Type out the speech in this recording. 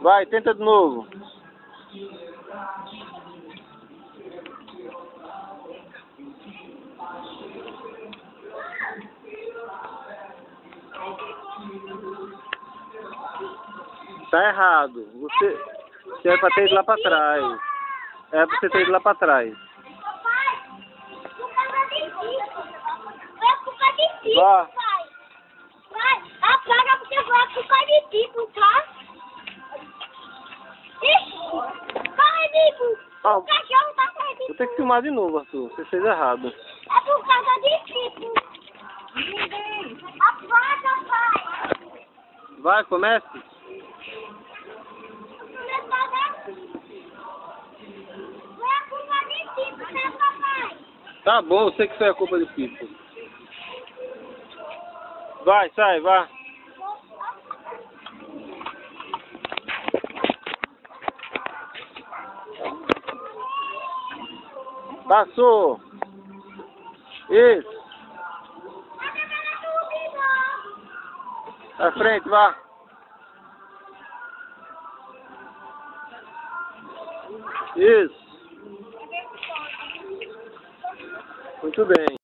Vai, tenta de novo. Tá errado. Você é pra ter ido lá pra trás. É pra você ter ido lá pra trás. Vá. Vai, apaga porque vai ficar de tipo, tá? Ixi, corre, Nico. Ah, O cachorro tá perdido. vou ter que filmar de novo, Arthur. Você fez errado. É por causa de tipo. Apaga, pai. Vai, comece. Vai a culpa de tipo, né, papai? Tá bom, eu sei que foi a culpa do Pipo. Vai, sai, vá. Passou. Isso. À frente, vá. Isso. Muito bem.